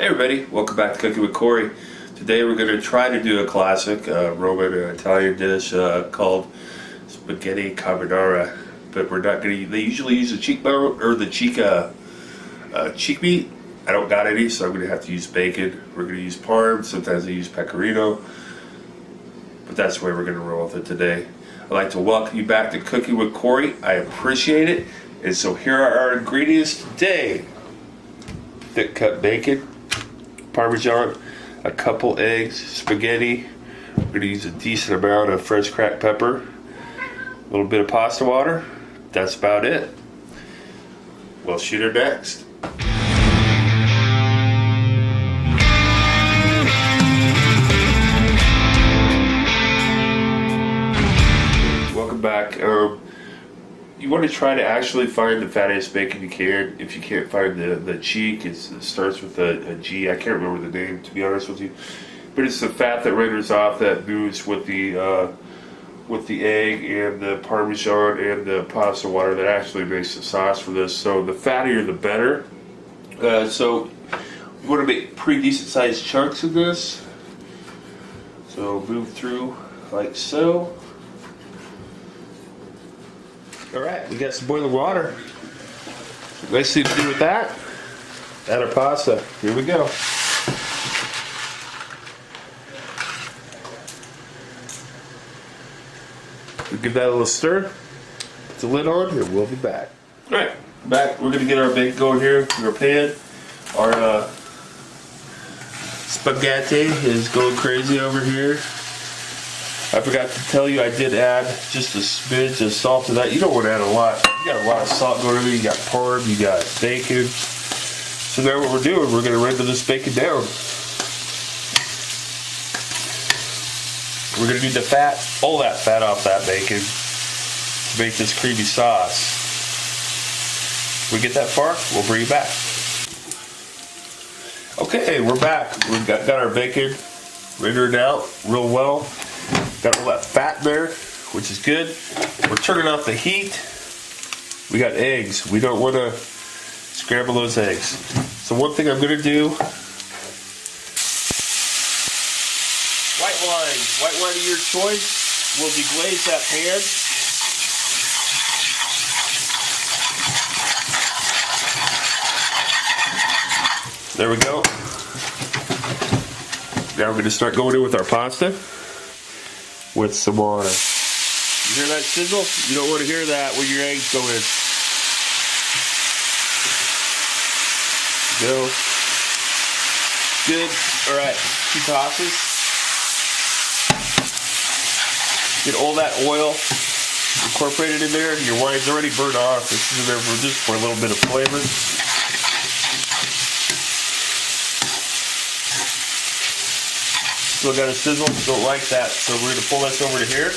Hey everybody, welcome back to Cooking with Corey. Today we're going to try to do a classic Roman or Italian dish called spaghetti carbonara, but we're not going to. They usually use the cheekbone or the cheek meat. I don't got any, so I'm going to have to use bacon. We're going to use parm. Sometimes they use pecorino, but that's the way we're going to roll with it today. I'd like to welcome you back to Cooking with Corey. I appreciate it. And so here are our ingredients today: thick cut bacon, Parmesan, a couple eggs, spaghetti. We're going to use a decent amount of fresh cracked pepper, a little bit of pasta water. That's about it. We'll shoot her next. Welcome back. You want to try to actually find the fattiest bacon you can. If you can't find the cheek, it starts with a G. I can't remember the name, to be honest with you. But it's the fat that renders off that moves with the egg and the Parmesan and the pasta water that actually makes the sauce for this. So the fattier the better. So you want to make pretty decent sized chunks of this. So move through like so. Alright, we got some boiling water. Nice thing to do with that. Add our pasta. Here we go. We'll give that a little stir. Put the lid on and we'll be back. Alright, back. We're going to get our bacon going here in our pan. Our spaghetti is going crazy over here. I forgot to tell you, I did add just a smidge of salt to that. You don't want to add a lot. You got a lot of salt going in there. You got parm, you got bacon. So now what we're doing, we're going to render this bacon down. We're going to need the fat, all that fat off that bacon to make this creamy sauce. When we get that far, we'll bring you back. Okay, we're back. We've got our bacon rendered out real well. Got all that fat there, which is good. We're turning off the heat. We got eggs. We don't want to scramble those eggs. So one thing I'm going to do, white wine. White wine of your choice will deglaze that pan. There we go. Now we're going to start going in with our pasta. With some water. You hear that sizzle? You don't want to hear that when your eggs go in. Go. Good. Alright, 2 tosses. Get all that oil incorporated in there. Your wine's already burnt off. This is in there for just for a little bit of flavor. Still got a sizzle, don't like that, so we're going to pull this over to here.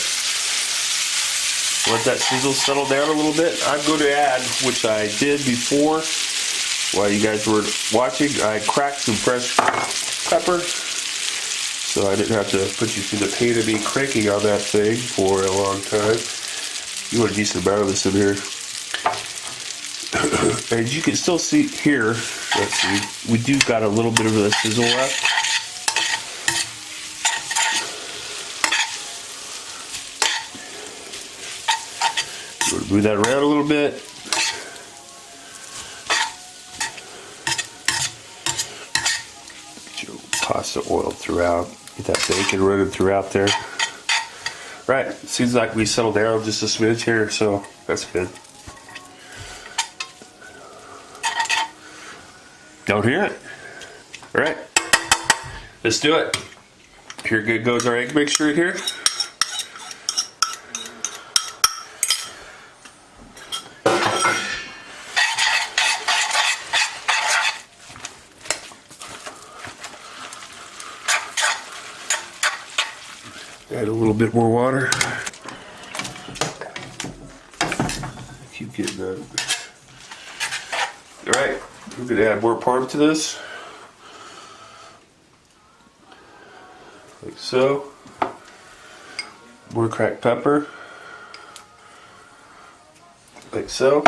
Let that sizzle settle down a little bit. I'm going to add, which I did before, while you guys were watching, I cracked some fresh pepper, so I didn't have to put you through the pain of me cranking on that thing for a long time. You want a decent amount of this in here. And you can still see here, let's see, we do got a little bit of a sizzle left. Move that around a little bit. Get your pasta oil throughout. Get that bacon running throughout there. Right, seems like we settled down just a smidge here, so that's good. Don't hear it. All right, let's do it. Here goes our egg mixture in here. Add a little bit more water. Keep getting that. Alright, we're going to add more parm to this. Like so. More cracked pepper. Like so.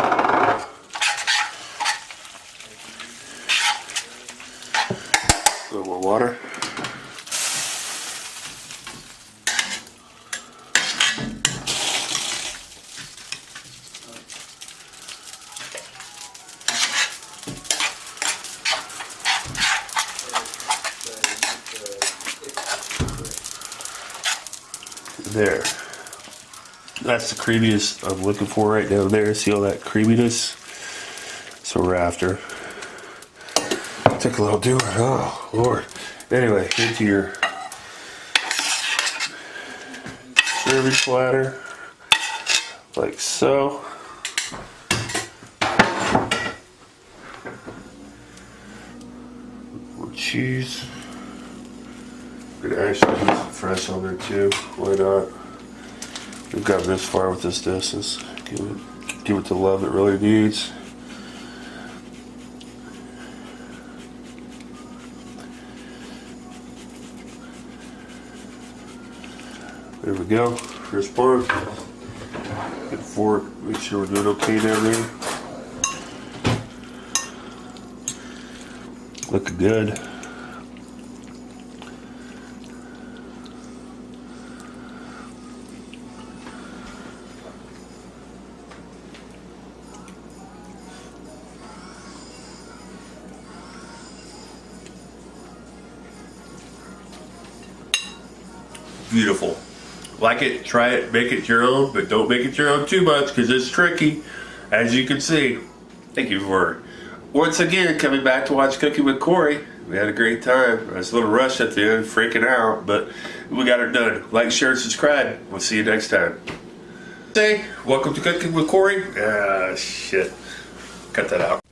A little more water. There. That's the creamiest I'm looking for right down there. See all that creaminess? So we're after. Took a little doing. Oh, Lord. Anyway, into your serving platter. Like so. More cheese. I'm gonna actually put some fresh on there too. Why not? We've got this far with this distance. Give it the love it really needs. There we go. First part. Get fork. Make sure we're doing okay down there. Looking good. Beautiful. Like it, try it, make it your own, but don't make it your own too much because it's tricky, as you can see. Thank you for once again coming back to watch Cooking with Corey. We had a great time. I was a little rushed at the end, freaking out, but we got it done. Like, share, and subscribe. We'll see you next time. Say, welcome to Cooking with Corey. Ah, shit. Cut that out.